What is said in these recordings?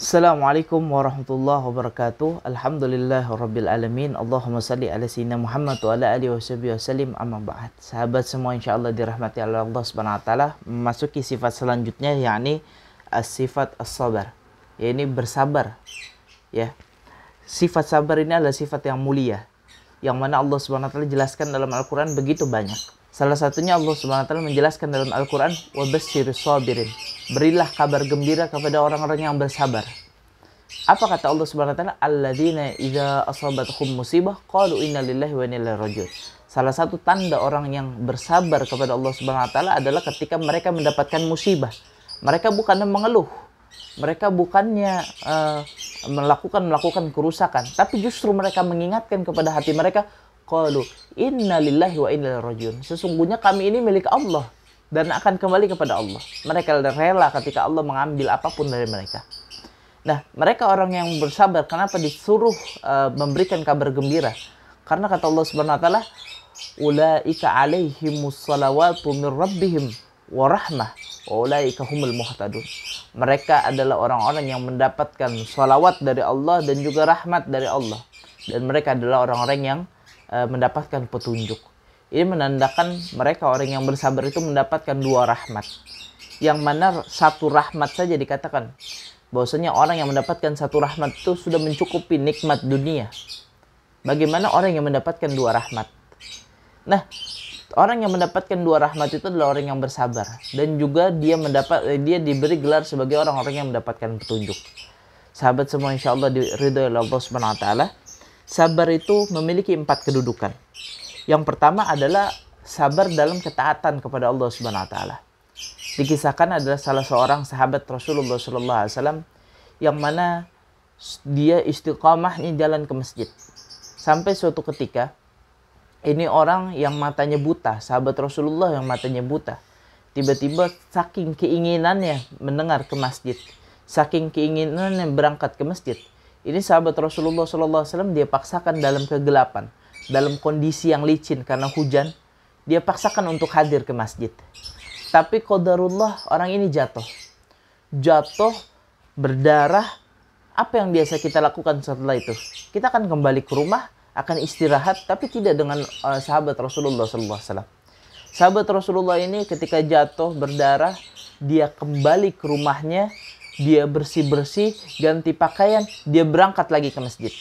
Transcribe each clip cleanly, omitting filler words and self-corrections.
Assalamualaikum warahmatullahi wabarakatuh. Alhamdulillahirabbil alamin. Allahumma salli ala sayyidina Muhammad wa ala alihi wasallim, amma ba'd. Sahabat semua, insyaallah dirahmati oleh Allah Subhanahu wa taala, memasuki sifat selanjutnya, yakni sifat as-sabar. Ya, ini bersabar. Ya. Sifat sabar ini adalah sifat yang mulia, yang mana Allah Subhanahu wa taala jelaskan dalam Al-Qur'an begitu banyak. Salah satunya Allah Subhanahu wa taala menjelaskan dalam Al-Qur'an, "Wa basyyiris sabirin." Berilah kabar gembira kepada orang-orang yang bersabar. Apa kata Allah Subhanahu wa taala? "Alladzina idza asabatuhum musibah qalu inna lillahi wa inna ilaihi raji'un." Salah satu tanda orang yang bersabar kepada Allah Subhanahu wa taala adalah ketika mereka mendapatkan musibah. Mereka bukannya mengeluh, mereka bukannya melakukan kerusakan, tapi justru mereka mengingatkan kepada hati mereka, qalu inna lillahi wa inna ilaihi raji'un. Sesungguhnya kami ini milik Allah dan akan kembali kepada Allah. Mereka rela ketika Allah mengambil apapun dari mereka. Nah, mereka orang yang bersabar, kenapa disuruh memberikan kabar gembira? Karena kata Allah Subhanahu wa taala, ulaika alaihimus salawatu mir rabbihim wa rahmah wa ulaika humul muhtadun. Mereka adalah orang-orang yang mendapatkan salawat dari Allah dan juga rahmat dari Allah, dan mereka adalah orang-orang yang mendapatkan petunjuk. Ini menandakan mereka orang yang bersabar itu mendapatkan dua rahmat, yang mana satu rahmat saja dikatakan bahwasanya orang yang mendapatkan satu rahmat itu sudah mencukupi nikmat dunia. Bagaimana orang yang mendapatkan dua rahmat? Nah, orang yang mendapatkan dua rahmat itu adalah orang yang bersabar, dan juga dia diberi gelar sebagai orang-orang yang mendapatkan petunjuk. Sahabat semua, insyaallah diridhoi oleh Allah Subhanahu wa taala. Sabar itu memiliki 4 kedudukan. Yang pertama adalah sabar dalam ketaatan kepada Allah Subhanahu wa taala. Dikisahkan adalah salah seorang sahabat Rasulullah sallallahu alaihi wasallam yang mana dia istiqamahnya jalan ke masjid. Sampai suatu ketika ini orang yang matanya buta, sahabat Rasulullah yang matanya buta, tiba-tiba saking keinginannya mendengar ke masjid, saking keinginannya berangkat ke masjid, ini sahabat Rasulullah SAW dia paksakan dalam kegelapan, dalam kondisi yang licin karena hujan, dia paksakan untuk hadir ke masjid. Tapi qadarullah, orang ini jatuh, berdarah. Apa yang biasa kita lakukan setelah itu? Kita akan kembali ke rumah, akan istirahat, tapi tidak dengan sahabat Rasulullah SAW. Sahabat Rasulullah ini ketika jatuh berdarah, dia kembali ke rumahnya, dia bersih-bersih, ganti pakaian, dia berangkat lagi ke masjid.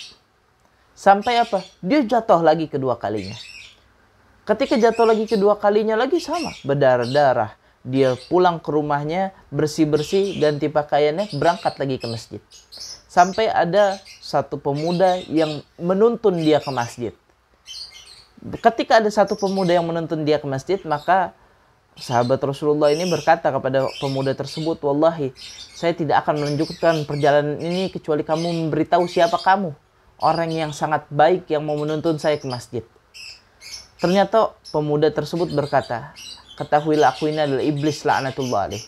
Sampai apa? Dia jatuh lagi kedua kalinya. Ketika jatuh lagi kedua kalinya lagi sama, berdarah-darah. Dia pulang ke rumahnya, bersih-bersih, ganti pakaiannya, berangkat lagi ke masjid. Sampai ada satu pemuda yang menuntun dia ke masjid. Ketika ada satu pemuda yang menuntun dia ke masjid, maka sahabat Rasulullah ini berkata kepada pemuda tersebut, "Wallahi, saya tidak akan melanjutkan perjalanan ini kecuali kamu memberitahu siapa kamu. Orang yang sangat baik yang mau menuntun saya ke masjid." Ternyata pemuda tersebut berkata, "Ketahuilah, aku ini adalah iblis laknatullah alaih."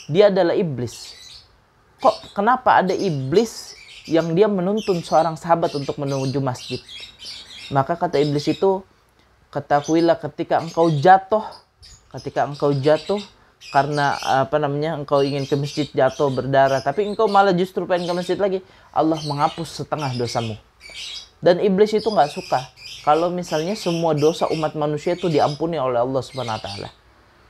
Dia adalah iblis. Kenapa ada iblis yang dia menuntun seorang sahabat untuk menuju masjid? Maka kata iblis itu, "Ketahuilah ketika engkau jatuh karena engkau ingin ke masjid, jatuh berdarah, tapi engkau malah justru pengen ke masjid lagi, Allah menghapus setengah dosamu." Dan iblis itu nggak suka kalau misalnya semua dosa umat manusia itu diampuni oleh Allah Subhanahu wa taala.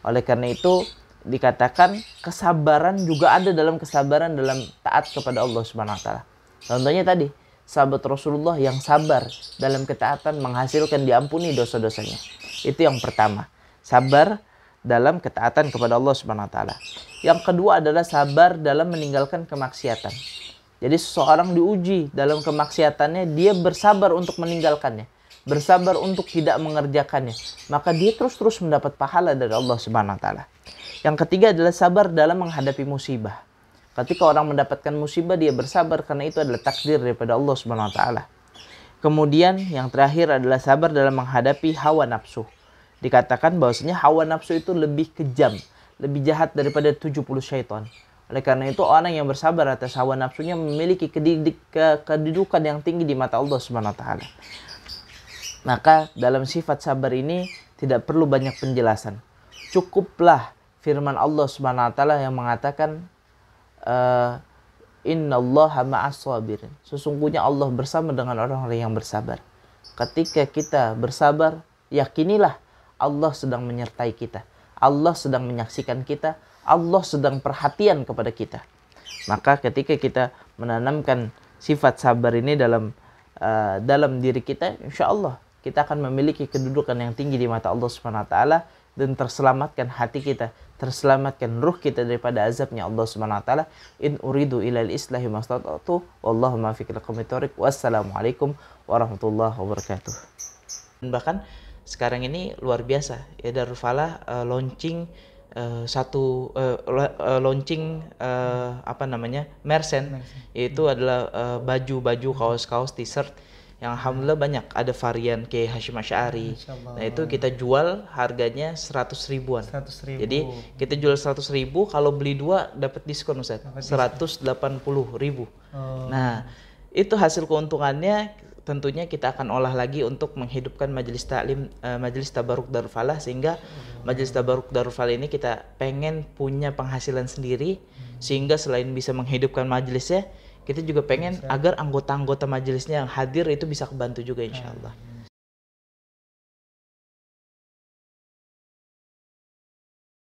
Oleh karena itu dikatakan kesabaran juga ada dalam kesabaran dalam taat kepada Allah Subhanahu wa taala. Contohnya tadi, sahabat Rasulullah yang sabar dalam ketaatan menghasilkan diampuni dosa-dosanya. Itu yang pertama, sabar dalam ketaatan kepada Allah Subhanahu wa taala. Yang kedua adalah sabar dalam meninggalkan kemaksiatan. Jadi seseorang diuji dalam kemaksiatannya, dia bersabar untuk meninggalkannya, bersabar untuk tidak mengerjakannya, maka dia terus mendapat pahala dari Allah Subhanahu wa taala. Yang ketiga adalah sabar dalam menghadapi musibah. Ketika orang mendapatkan musibah, dia bersabar karena itu adalah takdir daripada Allah Subhanahu wa taala. Kemudian yang terakhir adalah sabar dalam menghadapi hawa nafsu. Dikatakan bahwasanya hawa nafsu itu lebih kejam, lebih jahat daripada 70 syaitan. Oleh karena itu orang yang bersabar atas hawa nafsunya memiliki kedudukan yang tinggi di mata Allah Subhanahu wa taala. Maka dalam sifat sabar ini tidak perlu banyak penjelasan. Cukuplah firman Allah Subhanahu wa taala yang mengatakan Innallaha ma'as sabirin. Sesungguhnya Allah bersama dengan orang-orang yang bersabar. Ketika kita bersabar, yakinilah Allah sedang menyertai kita. Allah sedang menyaksikan kita. Allah sedang perhatian kepada kita. Maka ketika kita menanamkan sifat sabar ini dalam diri kita, insya Allah kita akan memiliki kedudukan yang tinggi di mata Allah Subhanahu wa taala, dan terselamatkan hati kita, terselamatkan ruh kita daripada azabnya Allah Subhanahu wa taala. In uridu ilal islahi mastata'tu wallahu ma fiqil qomitorik. Wassalamualaikum warahmatullahi wabarakatuh. Bahkan sekarang ini luar biasa ya, Darul Falah launching mersen, yaitu adalah baju-baju, kaos-kaos, t-shirt yang alhamdulillah banyak, ada varian kayak Hasyim Asy'ari. Nah itu kita jual harganya 100 ribuan. 100 ribu. Jadi kita jual 100 ribu, kalau beli dua dapat diskon Ustaz, 180 ribu. Nah itu hasil keuntungannya tentunya kita akan olah lagi untuk menghidupkan majelis taklim, majelis tabaruk Darul Falah, sehingga majelis tabaruk Darul Falah ini kita pengen punya penghasilan sendiri, sehingga selain bisa menghidupkan majelisnya, kita juga pengen agar anggota-anggota majelisnya yang hadir itu bisa kebantu juga insya Allah.